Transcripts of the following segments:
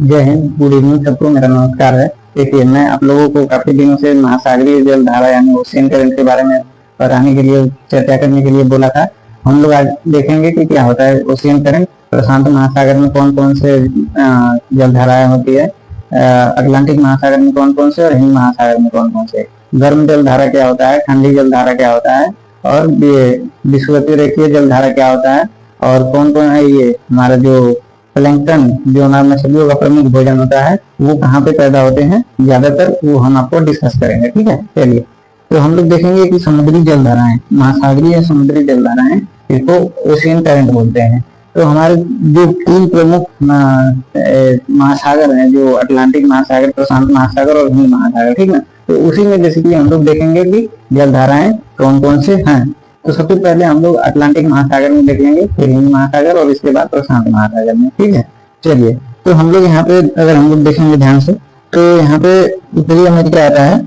जय Hind, good evening सबको, मेरा नमस्कार है। देखिए, मैं आप लोगों को काफी दिनों से महासागरीय जल धारा यानी ओशियन करंट के बारे में बताने के लिए, चर्चा करने के लिए बोला था। हम लोग आज देखेंगे कि क्या होता है ओशियन करंट। प्रशांत महासागर में कौन कौन से जल धाराएं होती है, अटलांटिक महासागर में कौन कौन से, और हिंद महासागर में कौन कौन से। गर्म जल धारा क्या होता है, ठंडी जल धारा क्या होता है, और ये विषुवतीय रेखीय जल धारा क्या होता है, और कौन कौन है ये हमारा जो प्लैंकटन जो हमारे मछलियों का प्रमुख भोजन होता है वो कहाँ पे पैदा होते हैं ज्यादातर, वो हम आपको डिस्कस करेंगे। ठीक है, चलिए। तो हम लोग देखेंगे कि समुद्री जल धाराएं, महासागरीय या समुद्री जल धाराएं, इसको ओशियन करंट बोलते हैं। तो हमारे जो तीन प्रमुख महासागर हैं, जो अटलांटिक महासागर, प्रशांत महासागर और हिंद महासागर, ठीक है। तो उसी में जैसे कि हम लोग देखेंगे कि जल धाराएं कौन कौन से हैं। तो सबसे पहले हम लोग अटलांटिक महासागर में देख लेंगे, फिर हिंद महासागर और इसके बाद प्रशांत महासागर में। ठीक है, चलिए। तो हम लोग यहाँ पे अगर हम लोग देखेंगे ध्यान से, तो यहाँ पे उत्तरी अमेरिका आता है,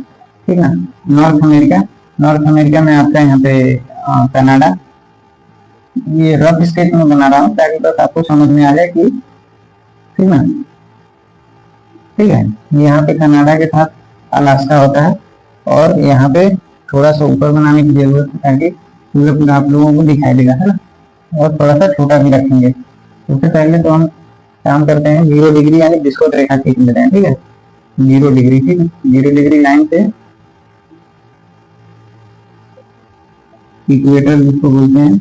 ठीक है, नॉर्थ अमेरिका। नॉर्थ अमेरिका में आपका यहाँ पे कनाडा। ये रफ स्केच में बना रहा हूँ ताकि बस आपको समझ में आ जाए कि, ठीक है, ठीक है। यहाँ पे कनाडा के साथ अलास्का होता है, और यहाँ पे थोड़ा सा ऊपर बनाने की जरूरत है ताकि पूरा आप लोगों को दिखाई देगा, है ना। और थोड़ा सा छोटा भी रखेंगे। सबसे पहले तो हम काम करते हैं 0 डिग्री यानी विषुवत रेखा खींच लेते हैं, ठीक है। 0 डिग्री, ठीक है। 0 डिग्री लाइन से इक्वेटर जिसको बोलते हैं,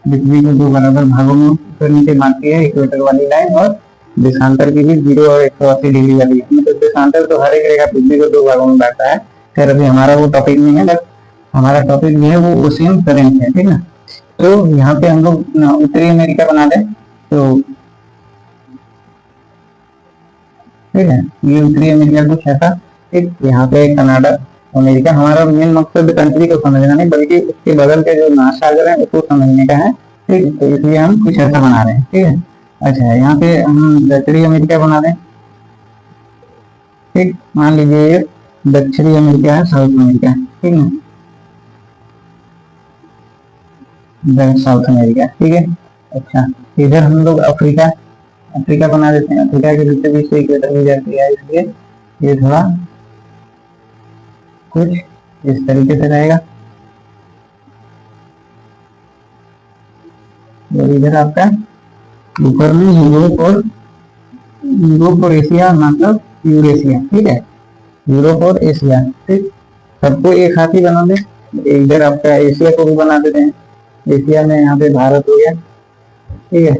पृथ्वी को 2 बराबर भागों में ऊपर नीचे बांटती है इक्वेटर वाली लाइन, और देशांतर की भी 0 और 180 डिग्री वाली। मतलब देशांतर तो हर एक रेखा पृथ्वी को 2 भागों में बांटता है। खैर अभी हमारा वो टॉपिक नहीं है, बस हमारा टॉपिक जो है वो ओशियन करंट है, ठीक है। तो यहाँ पे हम लोग उत्तरी अमेरिका बना दें, तो ठीक है, ये उत्तरी अमेरिका कुछ ऐसा, ठीक। यहाँ पे कनाडा, अमेरिका। हमारा मेन मकसद कंट्री को समझना नहीं बल्कि उसके बगल के जो महासागर है उसको समझने का है, ठीक। तो इसलिए हम कुछ ऐसा बना रहे हैं, ठीक है। अच्छा, यहाँ पे हम दक्षिणी अमेरिका बना दें, ठीक। मान लीजिए ये दक्षिणी अमेरिका है, साउथ अमेरिका, ठीक है, साउथ अमेरिका, ठीक है। अच्छा, इधर हम लोग अफ्रीका, अफ्रीका बना देते हैं। अफ्रीका के बीच बीच से इक्वेटर भी जाती है, इसलिए ये थोड़ा कुछ इस तरीके से रहेगा। और इधर आपका ऊपर में यूरोप और एशिया, मतलब यूरेशिया, ठीक है। यूरोप और एशिया, ठीक। सबको एक हाथ ही बना दे। इधर आपका एशिया को भी बना देते हैं। एशिया में यहाँ पे भारत हो गया, ठीक है।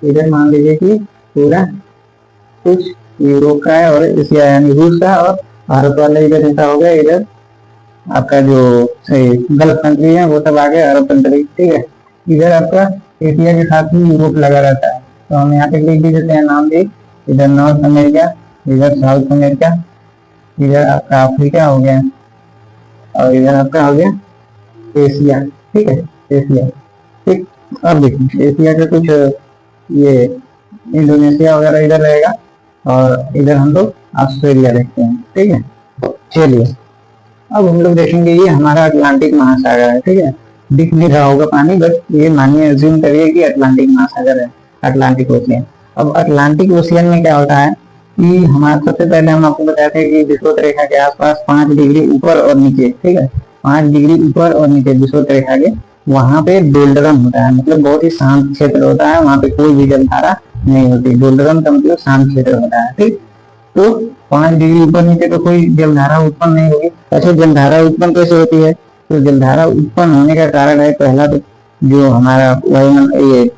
इधर मान लीजिए कि पूरा कुछ यूरोप का है और एशिया यानी रूस का, और भारत वाला इधर ऐसा हो गया। इधर आपका जो गल्फ कंट्री है वो सब आ गए, अरब कंट्री, ठीक है। इधर आपका एशिया के साथ ही यूरोप लगा रहता है, तो हम यहाँ पे लिख भी देते हैं नाम भी। इधर नॉर्थ अमेरिका, इधर साउथ अमेरिका, इधर आपका अफ्रीका हो गया, और इधर आपका हो गया एशिया, ठीक है, एशिया, ठीक। अब देखिए एशिया का कुछ ये इंडोनेशिया वगैरह इधर रहेगा, और इधर हम लोग ऑस्ट्रेलिया देखते हैं, ठीक है। चलिए, अब हम लोग देखेंगे ये हमारा अटलांटिक महासागर है, ठीक है। दिख नहीं रहा होगा पानी, बस ये मानिए अज्यूम करिए कि अटलांटिक महासागर है, अटलांटिक ओशियन। अब अटलांटिक ओशियन में क्या होता है कि हमारा सबसे पहले हम आपको बताए थे कि विषुवत रेखा के आसपास 5 डिग्री ऊपर और नीचे, ठीक है, 5 डिग्री ऊपर और नीचे विषुवत रेखा के, वहां पे डोल्ड्रम होता है, मतलब बहुत ही शांत क्षेत्र होता है, वहां पे कोई भी जलधारा नहीं होती। डोल्ड्रम का मतलब शांत क्षेत्र होता है, ठीक। तो 5 डिग्री ऊपर नीचे तो कोई जलधारा उत्पन्न नहीं होगी। अच्छा, जलधारा उत्पन्न कैसे होती है? तो जलधारा उत्पन्न होने का कारण है, पहला तो जो हमारा ये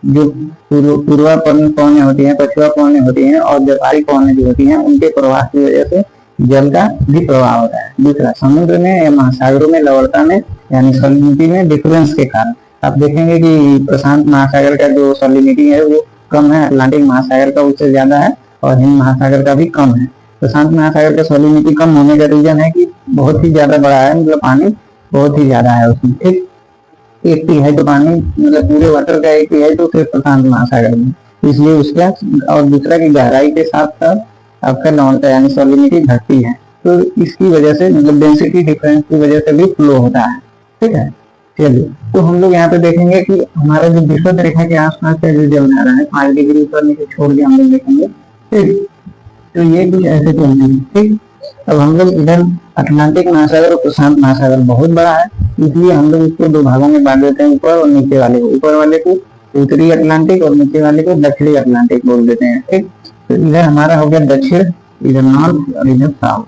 जो पूर्वा पवनें होती हैं, पछुआ पवनें होती हैं, और व्यापारी पवनें जो होती हैं, उनके प्रवाह की वजह से जल का भी प्रवाह होता है। दूसरा, समुद्र में या महासागरों में लवणता में यानी सॉलिनिटी में डिफरेंस के कारण आप देखेंगे कि प्रशांत महासागर का जो सॉलिनिटी है वो कम है, अटलांटिक महासागर का उससे ज्यादा है, और हिंद महासागर का भी कम है। प्रशांत महासागर का सॉलिनिटी कम होने का रीजन है कि बहुत ही ज्यादा बड़ा है, मतलब पानी बहुत ही ज्यादा है उसमें, ठीक। 1/3 तो पानी, मतलब पूरे वाटर का 1/3 तो सिर्फ प्रशांत महासागर में, इसलिए उसका। और दूसरा की गहराई के साथ साथ आपका लवणता यानी सॉलिनिटी घटती है, तो इसकी वजह से मतलब डेंसिटी डिफरेंस की वजह से भी फ्लो होता है, ठीक है। चलिए, तो हम लोग यहाँ पे देखेंगे कि हमारा जो विषुवत रेखा के आसपास का जो जलधारा है 5 डिग्री ऊपर नीचे छोड़ के हम लोग देखेंगे। ठीक, तो ये कुछ ऐसे चलते हैं। ठीक, अब हम लोग इधर अटलांटिक महासागर और प्रशांत महासागर बहुत बड़ा है, इसलिए हम लोग इसको दो भागों में बांट देते हैं, ऊपर और नीचे वाले को। ऊपर वाले को उत्तरी अटलांटिक और नीचे वाले को दक्षिणी अटलांटिक बोल देते हैं। ठीक, तो इधर हमारा हो गया दक्षिण, इधर नॉर्थ और इधर साउथ।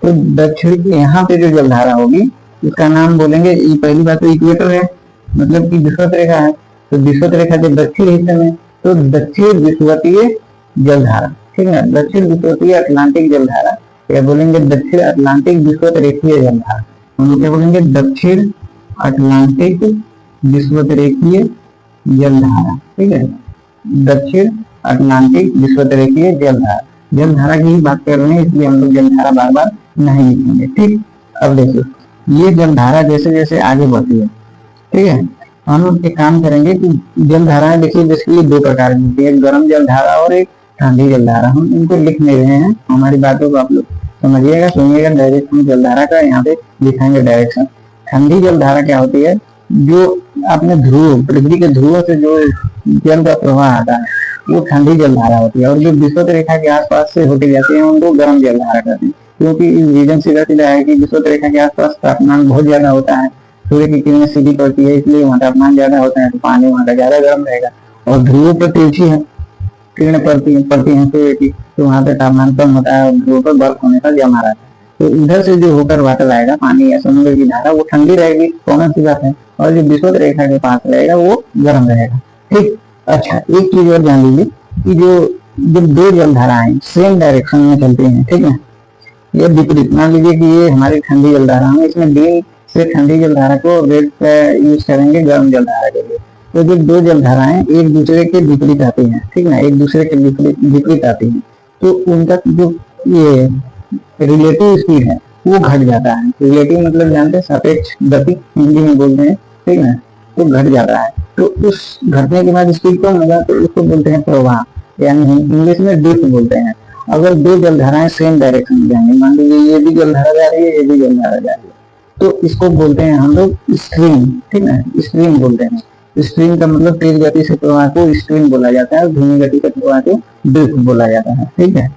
तो दक्षिण यहाँ पे जो जलधारा होगी इसका नाम बोलेंगे, ये पहली बात तो इक्वेटर है, मतलब कि विषुवत रेखा है। तो विषुवत रेखा के दक्षिण हिस्से में तो दक्षिण विषुवतीय जलधारा, ठीक है, दक्षिण विषुवतीय अटलांटिक जलधारा, क्या बोलेंगे दक्षिण अटलांटिक विषुवत रेखीय जलधारा, हम क्या बोलेंगे दक्षिण अटलांटिक विषुवत रेखीय जलधारा। ठीक है, दक्षिण अटलांटिक विषुवत रेखीय जलधारा, जलधारा की ही बात कर रहे हैं, इसलिए हम लोग जलधारा बार बार नहीं लिखेंगे। ठीक, अब देखिए ये जलधारा जैसे जैसे आगे बढ़ती है, ठीक है, हम लोग एक काम करेंगे कि जलधाराएं देखिए बेसिकली दो प्रकार की होती है, एक गर्म जलधारा और एक ठंडी जलधारा। हम इनको लिख नहीं रहे हैं, हमारी बातों को आप लोग समझिएगा, सुनिएगा, डायरेक्ट हम जलधारा का यहाँ पे दिखाएंगे डायरेक्शन। ठंडी जलधारा क्या होती है, जो अपने ध्रुव, पृथ्वी के ध्रुवों से जो जल का प्रवाह आता है वो ठंडी जलधारा होती है, और जो विषुवत रेखा के आसपास से होके जाती है उनको गर्म जलधारा कहते हैं। क्योंकि इस रीजन सीधा सीधा है कि विषुवत रेखा के आसपास तापमान बहुत ज्यादा होता है, सूर्य की किरणें सीधी पड़ती है, इसलिए वहाँ तापमान ज्यादा होता है, तो पानी वहाँ का ज्यादा गर्म रहेगा। और ध्रुवों पर तिरछी है, किरणें पड़ती है सूर्य की, तो वहाँ पे तापमान कम होता है और ध्रुवों पर बर्फ होने का जमा रहता है। तो इधर से जो होकर वाटर आएगा पानी या समुद्र की धारा वो ठंडी रहेगी, कॉमन सी बात है, और जो विषुवत रेखा के पास रहेगा वो गर्म रहेगा। ठीक, अच्छा एक चीज और जान लीजिए कि जो जब दो जलधाराएं सेम डायरेक्शन में चलती हैं, ठीक है, ये विपरीत, मान लीजिए कि ये हमारी ठंडी जलधारा है, इसमें दिन से ठंडी जलधारा को रेड यूज करेंगे गर्म जलधारा के लिए। तो जब दो जलधाराएं एक दूसरे के विपरीत आती हैं, ठीक ना, एक दूसरे के विपरीत आती हैं, तो उनका जो ये रिलेटिव स्पीड है वो घट जाता है। रिलेटिव मतलब जानते हैं सापेक्ष गति, हिंदी में बोलते हैं, ठीक है, तो घट जाता है। तो उस घटने के बाद स्पीड कम होगा तो उसको बोलते हैं प्रवाह, यानी इंग्लिश में ड्रिफ्ट बोलते हैं। अगर दो जलधाराएं सेम डायरेक्शन में जाएंगे, मान लीजिए ये भी जलधारा जा रही है, ये भी जलधारा जा रही है, तो इसको बोलते हैं हम लोग स्ट्रीम, ठीक है, स्ट्रीम बोलते हैं। स्ट्रीम का मतलब तेज गति से प्रवाह को स्ट्रीम बोला जाता है और धीमी गति के प्रवाह को ड्रिफ्ट बोला जाता है, ठीक है,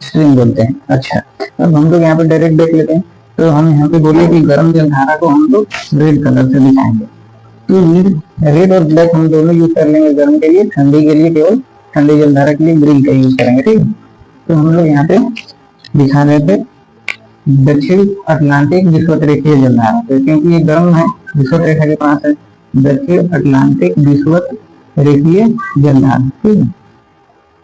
स्ट्रीम बोलते हैं। अच्छा, अब हम लोग यहाँ पे डायरेक्ट देख लेते हैं, तो हम यहाँ पे बोले कि गर्म जलधारा को हम लोग रेड कलर से दिखाएंगे। तो रेड और ब्लैक हम दोनों यूज कर लेंगे गर्म के लिए, ठंडी के लिए केवल ठंडी जलधारा के लिए ग्रीन का यूज करेंगे। ठीक है, तो हम लोग यहाँ पे दिखा रहे थे दक्षिण अटलांटिक विषुवत रेखीय जलधारा, तो क्योंकि ये गर्म है, विषुवत रेखा के पास है, दक्षिण अटलांटिक विषुवत रेखीय जलधारा। ठीक है,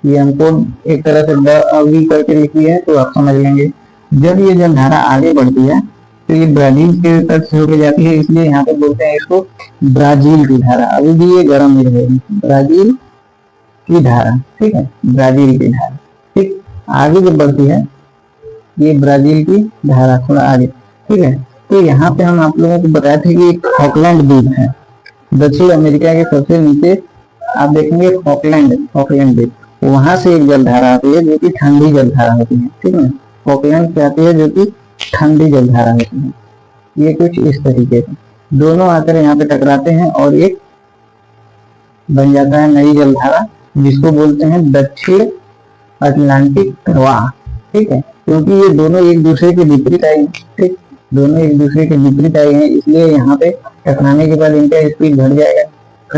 ये हमको एक तरह से अवधि करके लिखी है तो आप समझ लेंगे। जब ये जलधारा आगे बढ़ती है तो ये ब्राजील के तट से होकर जाती है, इसलिए यहाँ पे बोलते हैं इसको ब्राजील की धारा। अभी भी ये गर्म ही रहेगी, ब्राजील की धारा, ठीक है, ब्राजील की धारा। ठीक, आगे जब बढ़ती है ये ब्राजील की धारा थोड़ा आगे, ठीक है, तो यहाँ पे हम आप लोगों को बताए थे कि फॉकलैंड द्वीप है, दक्षिण अमेरिका के सबसे नीचे आप देखेंगे फॉकलैंड द्वीप, वहां से एक जलधारा आती है जो कि ठंडी जलधारा होती है। ठीक है, फॉकलैंड से आती है जो कि ठंडी जलधारा होती है। ये कुछ इस तरीके से दोनों आकर यहाँ पे टकराते हैं और एक बन जाता है नई जलधारा, जिसको बोलते हैं दक्षिण अटलांटिक प्रवाह। ठीक है, क्योंकि ये दोनों एक दूसरे के विपरीत आई है, ठीक, दोनों एक दूसरे के विपरीत आई है, इसलिए यहाँ पे टकराने के बाद इनका स्पीड घट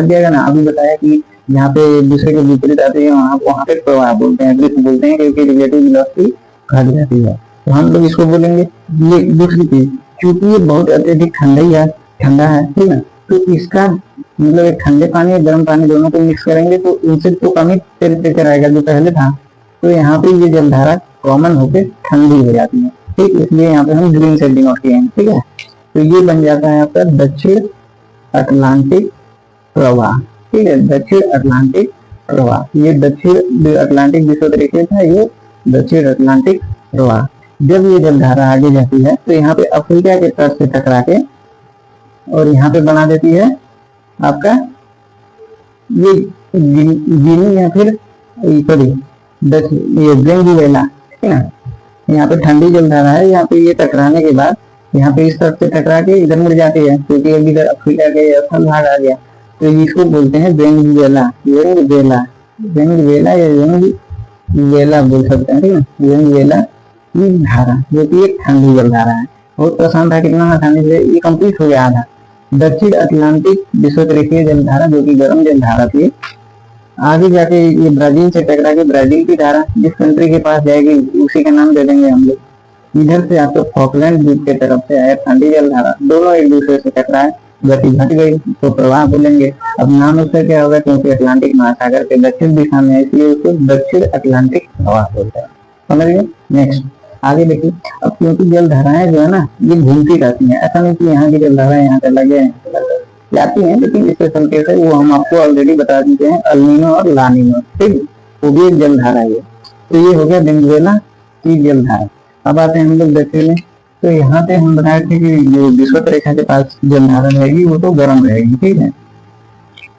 जाएगा ना। अभी बताया कि यहाँ पे एक दूसरे के विपरीत आते हैं, वहाँ पे प्रवाह बोलते हैं, ड्रिफ्ट बोलते हैं, क्योंकि रिलेटिव वेलोसिटी घट जाती है। तो हम लोग इसको बोलेंगे ये दूसरी चीज, क्योंकि ये बहुत अत्यधिक ठंडा है, ठीक है, तो इसका मतलब एक ठंडे पानी और गर्म पानी दोनों को मिक्स करेंगे तो इनसे तो कम ही टेम्परेचर आएगा जो पहले था, तो यहाँ पे ये जलधारा कॉमन होकर ठंडी हो जाती है। ठीक, इसलिए यहाँ पे हम ग्रीन से डिनोट किए हैं। ठीक है, तो ये बन जाता है आपका दक्षिण अटलांटिक प्रवाह। ठीक है, दक्षिण अटलांटिक प्रवाह, ये दक्षिण अटलांटिक विषुवत रेखा था, ये दक्षिण अटलांटिक प्रवाह। जब ये जलधारा आगे जाती है तो यहाँ पे अफ्रीका के तट से टकरा के और यहाँ पे बना देती है आपका ये गिनी या फिर ये वेनेजुएला, ठीक है ना। यहाँ पे ठंडी जलधारा है, यहाँ पे ये टकराने के बाद यहाँ पे इस तरफ से टकरा के इधर मुड़ जाती है, क्योंकि अभी इधर अफ्रीका के असल भाग आ गया। तो इसको बोलते हैं वेनेजुएला, वेनेजुएला, वेनेजुएला या वेनेजुएला बोल सकते हैं, ठीक है। वेनेजुएला की धारा जो कि एक ठंडी जल धारा है, बहुत आसान था, कितना आसानी से ये कंप्लीट हो गया था। दक्षिण अटलांटिक विश्वतरीय जल धारा जो कि गर्म जल धारा थी। आगे जाके ये ब्राजील से टकरा के ब्राजील की धारा जिस कंट्री के पास जाएगी उसी का नाम दे देंगे हम लोग। इधर से आपको फॉकलैंड द्वीप के तरफ से आया ठंडी जल धारा, दोनों एक दूसरे से टकराए, गति घट गई तो प्रवाह बोलेंगे। अब नाम उसका क्या होगा, क्योंकि अटलांटिक महासागर के दक्षिण दिशा में है इसलिए उसको दक्षिण अटलांटिक प्रवाह बोलते हैं। समझ गए। नेक्स्ट आगे देखिए। अब क्योंकि जल धाराएं जो है ना ये घूमती रहती हैं, ऐसा नहीं कि यहाँ की जल धाराएं यहाँ चला गया जाती हैं, लेकिन स्पेशल केस है वो हम आपको ऑलरेडी बता चुके हैं, अल्नीनो और लानिनो, ठीक। वो भी एक जल धारा है। तो ये हो गया वेनेजुएला की जल धारा। अब आते हैं हम लोग दक्षिण में। तो यहाँ पे हम बताए थे कि जो विषुवत रेखा के पास जल धारा रहेगी वो तो गर्म रहेगी, ठीक है,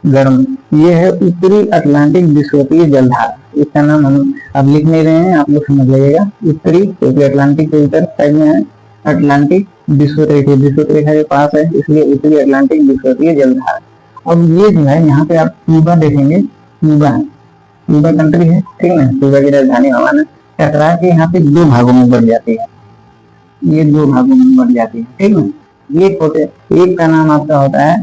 गर्म। ये है उत्तरी अटलांटिक विषुवतीय जल धारा, इसका नाम हम अब लिख नहीं रहे हैं, आप लोग समझ लीजिएगा। उत्तरी क्योंकि अटलांटिक के उत्तर साइड में है, अटलांटिक विषुवत रेखा के पास है इसलिए उत्तरी अटलांटिक विषुवतीय जल धारा। अब ये जो है यहाँ पे आप क्यूबा देखेंगे, क्यूबा कंट्री है, ठीक है, क्यूबा की राजधानी हवाना, टकरा के यहाँ पे दो भागों में बढ़ जाती है, ये दो भागों में बढ़ जाती है, ठीक है। ये छोटे एक का नाम आपका होता है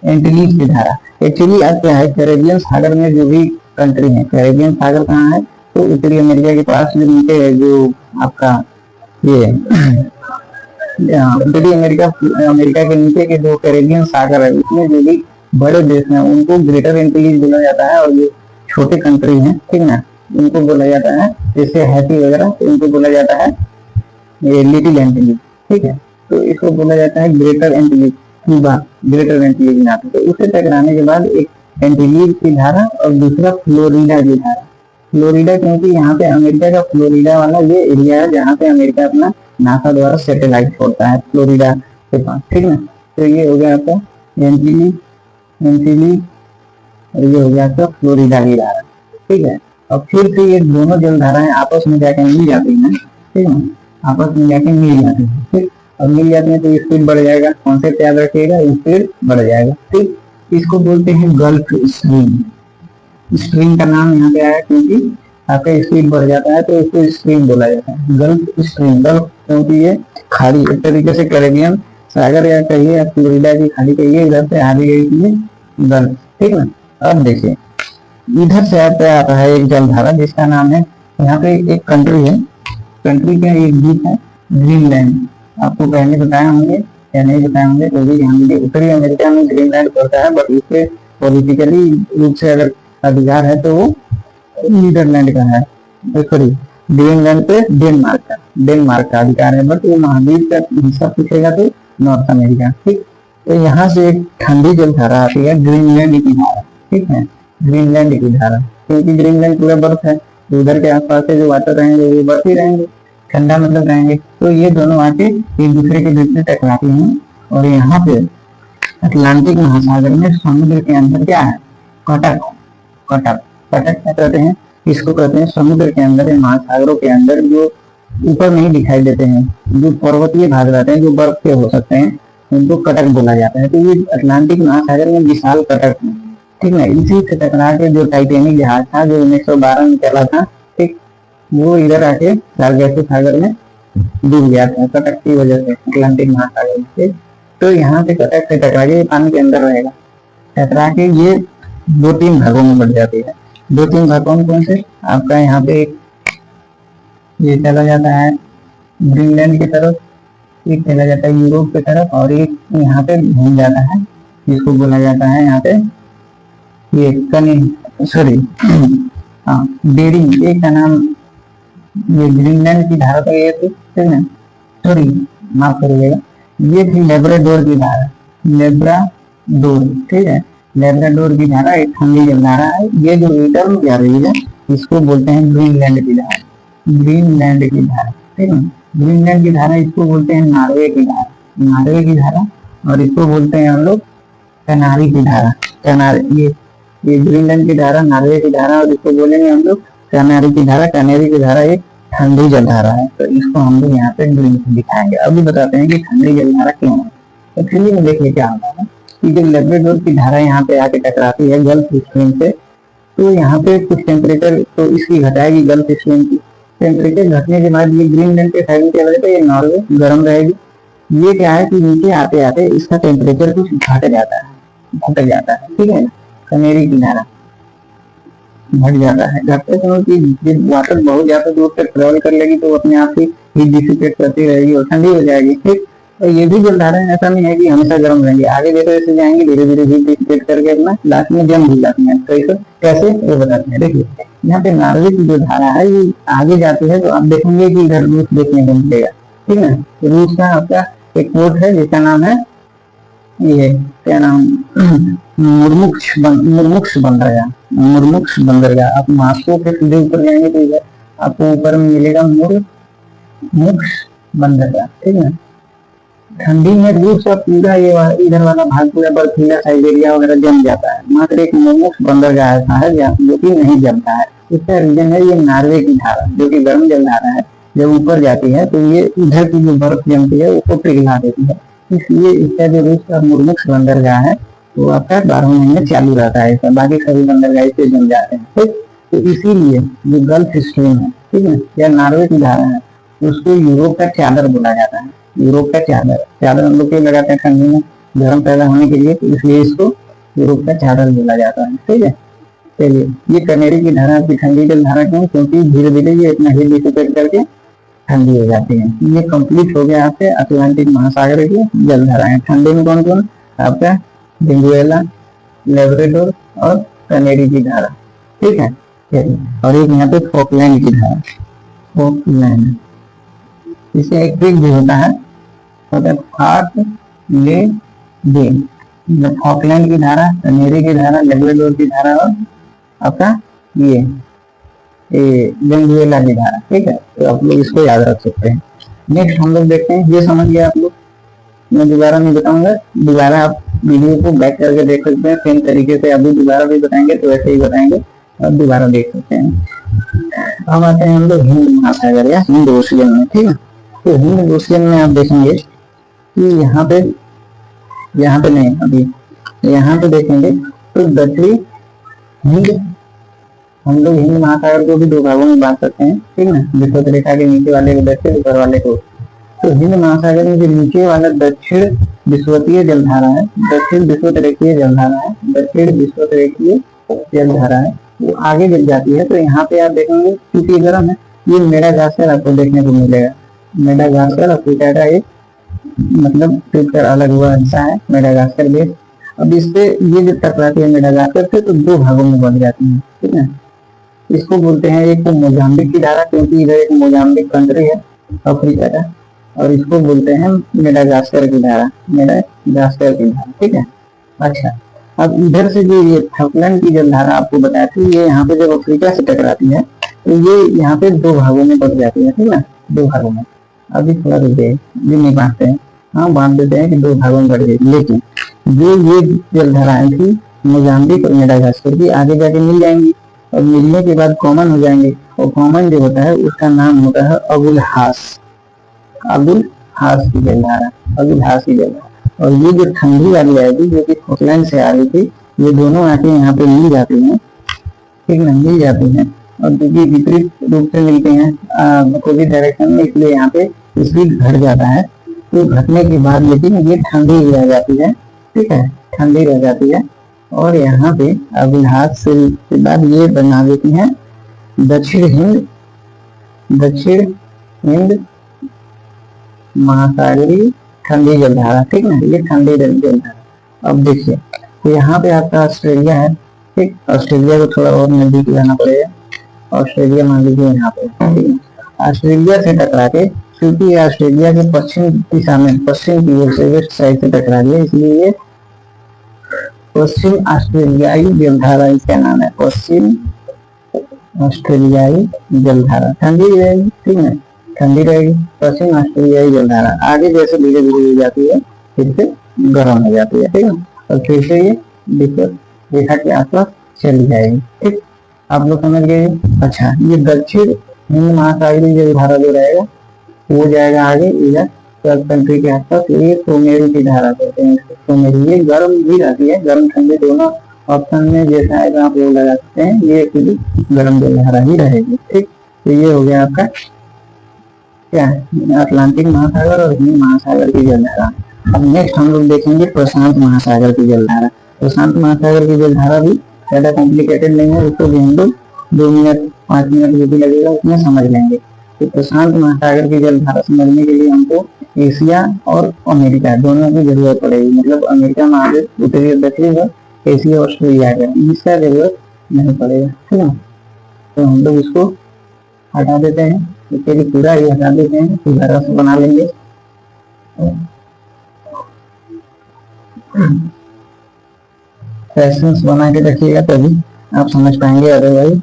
एंटीलीज की धारा। एक्चुअली आज क्या है, कैरेबियन सागर में जो भी कंट्री है, कैरेबियन सागर कहाँ है तो उत्तरी अमेरिका के पास जो नीचे है, जो आपका ये उत्तरी अमेरिका के नीचे के जो कैरेबियन सागर है उसमें जो भी बड़े देश हैं उनको ग्रेटर एंटीलीज बोला जाता है, और जो छोटे कंट्री हैं, ठीक ना, इनको बोला जाता है, जैसे हैती वगैरह, इनको बोला जाता है ये लिटिल एंटीलीज, ठीक है। तो इसको बोला जाता है ग्रेटर एंटीलीज, क्यूबा ग्रेटर एंटीलीज नाम। तो उसे टकराने के बाद एक एंटीलीज की धारा और दूसरा फ्लोरिडा की धारा। फ्लोरिडा क्योंकि यहाँ पे अमेरिका का फ्लोरिडा वाला ये एरिया है जहाँ पे अमेरिका अपना नासा द्वारा सैटेलाइट छोड़ता है, फ्लोरिडा के पास, ठीक है। तो ये हो गया आपका एंटीलीज, और ये हो गया आपका फ्लोरिडा की धारा, ठीक है। और फिर से ये दोनों जल धाराएं आपस में जाके मिल जाती हैं, ठीक है, आपस में जाके मिल जाती है, ठीक। और मिल जाती है तो स्पीड बढ़ जाएगा, कॉन्सेप्ट याद रखिएगा, स्पीड बढ़ जाएगा, ठीक। इसको बोलते हैं गल्फ स्ट्रीम। स्ट्रीम का नाम यहाँ पे आया क्योंकि आपका स्पीड बढ़ जाता है तो इसको स्ट्रीम बोला जाता है, गल्फ स्ट्रीम। गल्फ क्योंकि ये खाड़ी, एक तरीके से कैरेबियन सागर या कहिए या फ्लोरिडा की खाड़ी कहिए, इधर से आ गई है गल्फ, ठीक है। अब देखिए इधर से आता है एक जल धारा जिसका नाम है, यहाँ पे एक कंट्री है, कंट्री का एक द्वीप है ग्रीनलैंड। आपको पहले बताए होंगे या नहीं बताए होंगे तो भी यहाँ पे उत्तरी अमेरिका में ग्रीनलैंड पड़ता है, बट इसके पॉलिटिकली रूप से अगर अधिकार है तो वो नीदरलैंड का है, सॉरी ग्रीनलैंड पे डेनमार्क का अधिकार है, बट वो महाद्वीप का हिस्सा पूछेगा तो नॉर्थ अमेरिका, ठीक। तो यहाँ से एक ठंडी जल धारा आती है ग्रीनलैंड की धारा, ठीक है, ग्रीनलैंड की धारा, क्योंकि ग्रीनलैंड पूरा बर्फ है तो उधर के आसपास से जो वाटर रहेंगे वो बर्फ ही रहेंगे, ठंडा मतलब रहेंगे। तो ये दोनों आके एक दूसरे के बीच में टकराती हैं, और यहाँ पे अटलांटिक महासागर में समुद्र के अंदर क्या है, कटक क्या कहते हैं, इसको कहते हैं समुद्र के अंदर, महासागरों के अंदर जो ऊपर नहीं दिखाई देते हैं, जो पर्वतीय भाग रहते हैं, जो बर्फ के हो सकते हैं, उनको कटक बोला जाता है। तो ये अटलांटिक महासागर में विशाल कटक है, ठीक है। इसी से टकरा के जो टाइटेनिक जहाज था जो 1912 में चला था, ठीक, वो इधर आके सार्गेसी सागर में डूब गया था कटक की वजह से, अटलांटिक महासागर से। तो यहाँ से कटक से टकरा के पानी के अंदर रहेगा, टकरा के ये 2-3 भागों में बढ़ जाती है। 2-3 भाग कौन से, आपका यहाँ पे ये चला जाता है ग्रीनलैंड की तरफ, एक चला जाता है यूरोप की तरफ, और एक यहाँ पे घूम जाता है जिसको बोला जाता है यहाँ पे ये बेरिंग, एक का नाम ये ग्रीनलैंड की धारा तो ये थी, ठीक है, सॉरी माफ करिएगा, ये थी लेब्राडोर की धारा, लेब्राडोर, ठीक है, लेब्राडोर की धारा एक ठंडी जल धारा है। ये जो मीटर में जा रही है इसको बोलते हैं ग्रीनलैंड की धारा, ग्रीनलैंड की धारा, ठीक है। ग्रीनलैंड की धारा इसको बोलते हैं नॉर्वे की धारा, नॉर्वे की धारा, और इसको बोलते हैं हम लोग कनारी की धारा, कनारी। ये ग्रीनलैंड की धारा, नॉर्वे की धारा, और इसको बोलेंगे हम लोग कनारी की धारा। कनारी की धारा एक ठंडी जलधारा है, तो इसको हम लोग यहाँ पे ग्रीन से दिखाएंगे। अभी बताते हैं कि ठंडी जलधारा क्यों है। तो फिल्म में देखिए क्या होता है कि जब लेब्राडोर की धारा यहाँ पे आके टकराती है गल्फ स्ट्रीम से, तो यहाँ पे कुछ टेम्परेचर तो इसकी घटाएगी गल्फ स्ट्रीम की। टेम्परेचर घटने के बाद ये ग्रीनलैंड के साइड में चला जाता है, ये नॉर्वे गर्म रहेगी। ये क्या है कि नीचे आते आते इसका टेम्परेचर कुछ घट जाता है, ठीक है ना। कनेरी की धारा घट जाता है, घटते समय की जब वाटर बहुत ज्यादा दूर तक ट्रेवल कर लेगी तो अपने आप ही हीट डिसिपेट करती रहेगी और ठंडी हो जाएगी, ठीक। और ये भी जलधाराएं ऐसा नहीं है कि हमेशा गर्म रहेंगी, आगे जैसे जैसे जाएंगे धीरे धीरे हीट डिसिपेट करके अपना लास्ट में जम भी जाती है। तो इसे कैसे ये बताते हैं। देखिए यहाँ पे नॉर्वे की जो धारा है ये आगे जाती है, तो आप देखेंगे कि इधर रूस देखने को मिलेगा, ठीक है। रूस का आपका एक पोर्ट है जिसका नाम है ये क्या नाम मुर्मुक्ष बंदरगाह। आप मास्को के सीधे ऊपर जाएंगे तो इधर आपको ऊपर में मिलेगा मुर्मुक्ष बंदरगाह, ठीक है। ठंडी में रूस का पूरा ये इधर वाला भाग पूरा बर्फीला साइबेरिया वगैरह जम जाता है, मात्र एक मुर्मुक्ष बंदरगाह ऐसा है जो कि नहीं जमता है। इसका रीजन है ये नॉर्वे की धारा जो कि गर्म जलधारा है, जब ऊपर जाती है तो ये इधर की जो बर्फ जमती है उसको पिघला देती है। इसलिए इसका जो रूस का मुर्मुक्ष बंदरगाह है वो आपका 12 महीने चालू रहता है, इसका बाकी सभी बंदरगाह इससे जम जाते हैं, ठीक। तो इसीलिए जो गल्फ स्ट्रीम है, ठीक है, या नॉर्वे की धारा है, उसको यूरोप का चादर बोला जाता है। यूरोप का चादर हम लोग लगाते हैं ठंडी में गर्म पैदा होने के लिए, तो इसलिए इसको यूरोप का चादर बोला जाता है, ठीक है। चलिए ये कनेरी की धारा की ठंडी जलधारा क्यों, क्योंकि धीरे धीरे ये अपना हीट डिसिपेट करके ठंडी हो जाती है। ये कंप्लीट हो गया आपके अटलांटिक महासागर की जलधाराएं। ठंडी में कौन कौन, आपका वेनेजुएला, लेब्राडोर और कनेरी की धारा, ठीक है। और एक यहाँ पे फॉकलैंड की धारा, फॉकलैंड, इसे एक ट्रिक भी होता है फॉकलैंड की धारा, कनेरी की धारा, लेब्राडोर की धारा और आपका ये वेनेजुएला की धारा, ठीक है। तो आप लोग इसको याद रख सकते हैं। नेक्स्ट हम लोग देखते हैं, ये समझ गए आप लोग, मैं दोबारा नहीं बताऊंगा, दोबारा आप वीडियो को बैक करके देख सकते हैं। सेम तरीके से अभी दोबारा भी बताएंगे तो ऐसे ही बताएंगे और दोबारा देख सकते हैं। अब आते हैं हम लोग हिंद महासागर या हिंद ओशियन में, ठीक है। तो हिंद ओशियन में आप देखेंगे कि यहाँ पे नहीं, अभी यहाँ पे देखेंगे तो दक्षिणी हिंद, हम लोग हिंद महासागर को भी दो भागों में बांट सकते हैं, ठीक है। विषुवत रेखा के नीचे वाले को दक्षिण, ऊपर वाले को। तो हिंद महासागर में जो नीचे वाला दक्षिण विषुवतीय जलधारा है, दक्षिण विषुवत रेखीय जलधारा है, वो आगे जल जाती है। तो यहाँ पे आप देखेंगे क्योंकि गर्म है, ये मेडागास्कर आपको देखने को मिलेगा। मेडागास्कर अफ्रीका का एक मतलब टूटकर अलग हुआ हिस्सा है मेडागास्कर देश। अब इससे ये जो टकराती है मेडागास्कर से तो दो भागों में बन जाती है, ठीक है। इसको बोलते हैं एक तो मोजाम्बिक की धारा, क्योंकि इधर एक मोजाम्बिक कंट्री है अफ्रीका का, और इसको बोलते हैं मेडागास्कर की धारा, ठीक है। अच्छा, अब इधर से जो ये फॉकलैंड की जलधारा आपको बताया थी, ये यहाँ पे जब अफ्रीका से टकराती है तो ये यहाँ पे दो भागों में बट जाती है, ठीक है, दो भागों में। अभी थोड़ा रुके, ये नहीं बांटते हैं, हाँ बांध देते हैं कि दो भागों में बढ़ गई, लेकिन जो ये जलधाराएं थी मोजाम्बिक और मेडागास्कर की आगे जाके मिल जाएंगी, और मिलने के बाद कॉमन हो जाएंगे, और कॉमन जो होता है उसका नाम होता है अबुल हास की जलधारा, और ये जो ठंडी वाली आई थी जो कि फॉकलैंड से आ रही थी, ये दोनों आके यहाँ पे मिल जाती हैं, ठीक ना, मिल जाती हैं, और क्योंकि विपरीत रूप से मिलते हैं अपोजिट डायरेक्शन में, इसलिए यहाँ पे स्पीड घट जाता है। तो घटने के बाद लेकिन ये ठंडी रह जाती है, ठीक है, ठंडी रह जाती है। और यहाँ पे अभिलाष के बाद ये बना देती हैं दक्षिण हिंद महासागरीय ठंडी जलधारा, ठीक ना, ये ठंडी जलधारा। अब देखिए तो यहाँ पे आपका ऑस्ट्रेलिया है, ठीक, ऑस्ट्रेलिया को थोड़ा और नजदीक जाना पड़ेगा। ऑस्ट्रेलिया मान लीजिए यहाँ पे, ठीक है, ऑस्ट्रेलिया से टकरा के, क्योंकि ऑस्ट्रेलिया के पश्चिम दिशा में, पश्चिम की ओर से वेस्ट साइड से टकरा लिया, इसलिए ये पश्चिम ऑस्ट्रेलियाई जलधारा, इसका नाम है पश्चिम ऑस्ट्रेलियाई जलधारा। ठंडी रहेगी, ठीक है, ठंडी रहेगी, पश्चिम ऑस्ट्रेलियाई जलधारा आगे जैसे धीरे धीरे हो जाती है फिर से गर्म हो जाती है, ठीक है, और फिर से ये रेखा के आसपास चली जाएगी, ठीक, आप लोग समझ गए। अच्छा, ये दक्षिण हिंद महासागरीय जलधारा जो रहेगा वो जाएगा आगे इधर गल्फ कंट्री के आसपास। ये सोमेरी की धारा कहते हैं इसको, सोमेरी। ये गर्म भी रहती है, गर्म ठंडे दोनों ऑप्शन में जैसा है आप वो लगा सकते हैं। ये एक्चुअली गर्म जलधारा ही रहेगी, ठीक। तो ये हो गया आपका क्या है, अटलांटिक महासागर और हिंद महासागर की जलधारा। अब नेक्स्ट हम लोग देखेंगे प्रशांत महासागर की जलधारा। प्रशांत महासागर की जलधारा भी ज्यादा कॉम्प्लिकेटेड नहीं है, उसको भी हम लोग 2 मिनट 5 मिनट जो भी लगेगा उसमें समझ लेंगे। तो प्रशांत महासागर की जलधारा समझने के लिए हमको एशिया और अमेरिका दोनों की जरूरत पड़ेगी। मतलब अमेरिका महाद्वीप उत्तरी और दक्षिणी और एशिया ऑस्ट्रेलिया का, इसका जरूरत नहीं पड़ेगा, ठीक है। तो हम लोग इसको हटा देते हैं, इसके पूरा ये हटा देते हैं, दोबारा से बना लेंगे। क्वेश्चंस बना के रखिएगा तभी आप समझ पाएंगे, अदरवाइज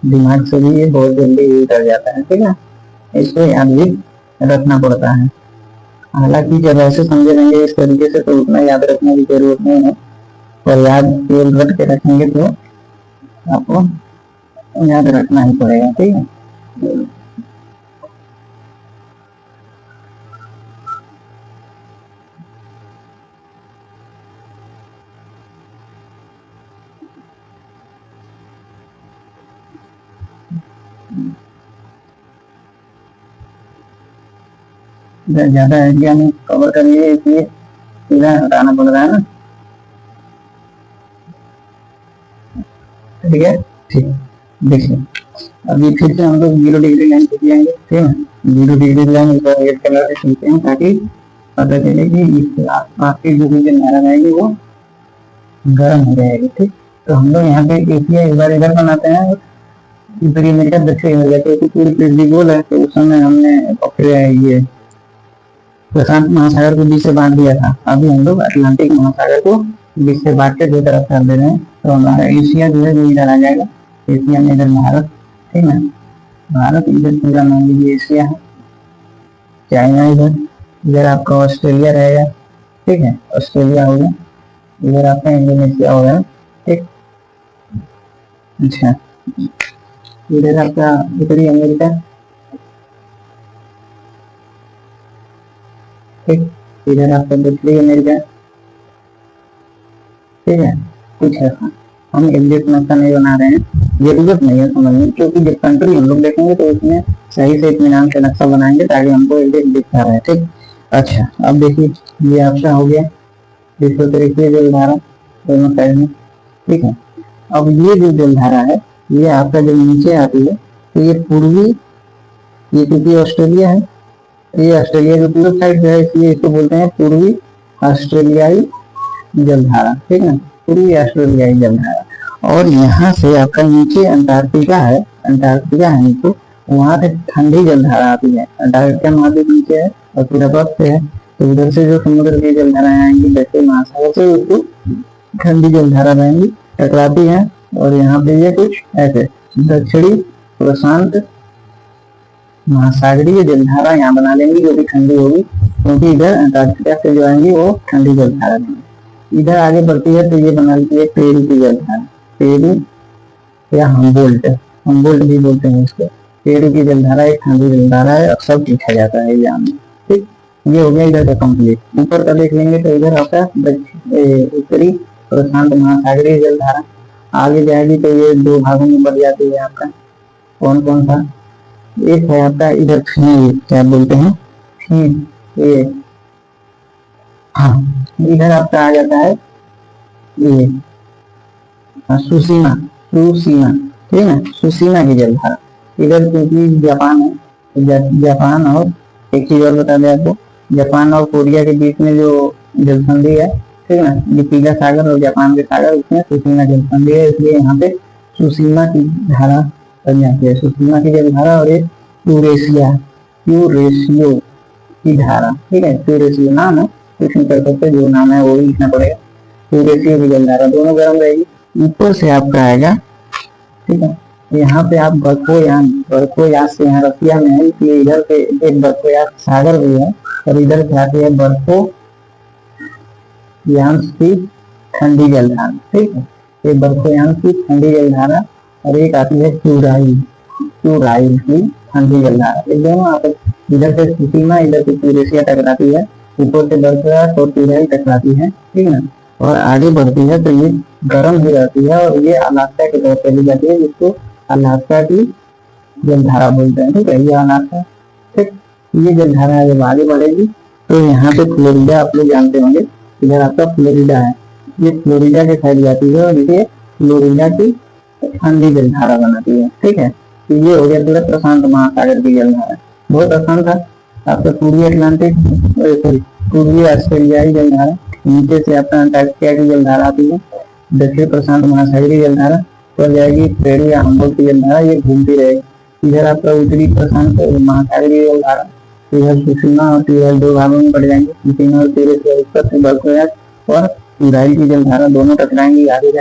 दिमाग से भी ये बहुत जल्दी उतर जाता है, ठीक है। इसको याद भी रखना पड़ता है। हालांकि जब ऐसे समझे रहेंगे इस तरीके से तो उतना याद रखने की जरूरत नहीं है, और याद केवल रट के रखेंगे तो आपको याद रखना ही पड़ेगा, ठीक है। ज्यादा आइडिया में कवर करिए, इसलिए सीधा हटाना पड़ रहा है ना, ठीक है। ठीक, देखिए अभी फिर से हम लोग 0 डिग्री लाइन खींच लेंगे, ठीक है। 0 डिग्री लाइन इस बार रेड कलर से खींचते हैं ताकि पता चले कि इसके आसपास की जो भी जलधारा रहेगी वो गर्म हो जाएगी, ठीक। तो हम लोग यहाँ पे एशिया एक बार इधर बनाते हैं, उत्तरी अमेरिका दक्षिणी अमेरिका, क्योंकि पूरी पृथ्वी गोल है। तो उस समय हमने ये प्रशांत महासागर को बीच से बांट दिया था, अभी हम लोग अटलांटिक महासागर को बीच से बांट के 2 तरफ कर दे रहे हैं। तो हमारा एशिया जो है वो इधर आ जाएगा, एशिया में इधर भारत, ठीक है। भारत इधर पूरा मान लीजिए एशिया है, चाइना इधर, इधर आपका ऑस्ट्रेलिया रहेगा, ठीक है, ऑस्ट्रेलिया हो गया, इधर आपका इंडोनेशिया हो गया, ठीक। अच्छा, इधर आपका उत्तरी अमेरिका, ठीक, इधर आपका दक्षिणी अमेरिका, ठीक है। कुछ है, हम एग्जैक्ट नक्शा नहीं बना रहे हैं, जरूरत नहीं है समझने, क्योंकि जब कंट्री हम लोग देखेंगे तो उसमें सही से इत्मीनान से नक्शा बनाएंगे ताकि हमको एग्जैक्ट दिखता रहे, ठीक। अच्छा, अब देखिए ये आपका हो गया विश्व तरीके जलधारा दोनों साइड में, ठीक है। अब ये जो जलधारा है ये आपका जब नीचे आती है तो ये पूर्वी, ये क्योंकि ऑस्ट्रेलिया है, ये ऑस्ट्रेलिया के पूर्व साइड है, इसलिए इसको बोलते हैं पूर्वी ऑस्ट्रेलियाई जलधारा, ठीक है, पूर्वी ऑस्ट्रेलियाई जलधारा। और यहाँ से आपका नीचे अंटार्कटिका है, अंटार्कटिका है नीचे, वहां से ठंडी जलधारा आती है। अंटार्कटिका महाद्वीप नीचे है और पूरा बर्फ से है, तो उधर से जो समुद्र की जलधाराएं आएंगी जैसे महासागर से, उसको ठंडी जलधारा रहेंगी, टकराती है। और यहाँ पे ये कुछ ऐसे दक्षिणी प्रशांत महासागरीय जलधारा यहाँ बना लेंगी जो कि ठंडी होगी, क्योंकि इधर अंटार्कटिका से जो आएंगी वो ठंडी जलधारा देंगी। इधर आगे बढ़ती है तो ये बना लेती है पेरू की जलधारा, पेरू या हम्बोल्ट, हम्बोल्ट भी बोलते हैं इसको। पेरू की जलधारा एक ठंडी जलधारा है, और सब पूछा जाता है एग्जाम में, ठीक। ये हो गया इधर का कंप्लीट। ऊपर का देख लेंगे तो इधर आपका उत्तरी प्रशांत महासागरीय जलधारा आगे जाएगी तो ये 2 भागों में बढ़ जाती है आपका। कौन कौन सा, एक है आपका इधर क्या बोलते हैं ये, हाँ, इधर आपका आ जाता है ये सुसीमा, सुसीमा, ठीक है, सुसीमा की जलधारा। इधर क्योंकि जापान है, जापान और एक चीज और बता दें आपको, जापान और कोरिया के बीच में जो जलसंधि है, ठीक है ना, ये पीला सागर और जापान के सागर, उसमें सुसीमा जलसंधि है, इसलिए यहाँ पे सुसीमा की धारा बन जाती है, सुसीमा की जलधारा। और एक यूरेशिया, यूरेशियो की धारा, ठीक है, यूरेशियो नाम है, कुछ नहीं कर सकते, जो नाम है वो ही लिखना पड़ेगा। यूरेशियो की जलधारा दोनों गर्म रहेगी। ऊपर से आपका आएगा, ठीक है, यहाँ पे आप बर्फोयास से, यहाँ रसिया में है इसलिए इधर पे एक बर्फोयास सागर भी है, और इधर से आती है बर्फोयांश की ठंडी जलधारा, ठीक है, एक बर्फोयांश की ठंडी जलधारा। और एक आती है क्यूराइल, क्यूराइल की ठंडी जलधारा। एक दोनों आप इधर से सुषमा इधर से यूरेशिया टकराती है, ऊपर से बर्फ और टीराई टकराती है, ठीक है ना, और आगे बढ़ती है तो ये गर्म हो जाती है और ये अलास्का की तरफ चली जाती है, जिसको अलास्का की जलधारा बोलते हैं। ठीक है, ये अलास्का। ठीक, ये जलधारा जब आगे बढ़ेगी तो यहाँ पे फ्लोरिडा आप लोग जानते होंगे, इधर आपका फ्लोरिडा है, ये फ्लोरिडा के साइड जाती है और ये फ्लोरिडा की ठंडी जलधारा बनाती है। ठीक है, तो ये हो गया पूरा प्रशांत महासागर की जलधारा। बहुत आसान था। आपका पूर्वी अटलांटिक सॉरी पूर्वी ऑस्ट्रेलियाई जलधारा, नीचे से आपका अंटार्कटिका की जलधारा आती है, दक्षिण प्रशांत महासागरीय जलधारा पर जाएगी, फ्रेडी या हम्बोल्ट की जलधारा ये घूमती रहेगी। इधर आपका उत्तरी प्रशांत महासागरीय जलधारा, इधर सुषमा और टीराई दो भागों में बढ़ जाएंगे, सुषमा और टीराई से उत्तर से बर्फ और टीराई की जलधारा दोनों टकराएंगी, आगे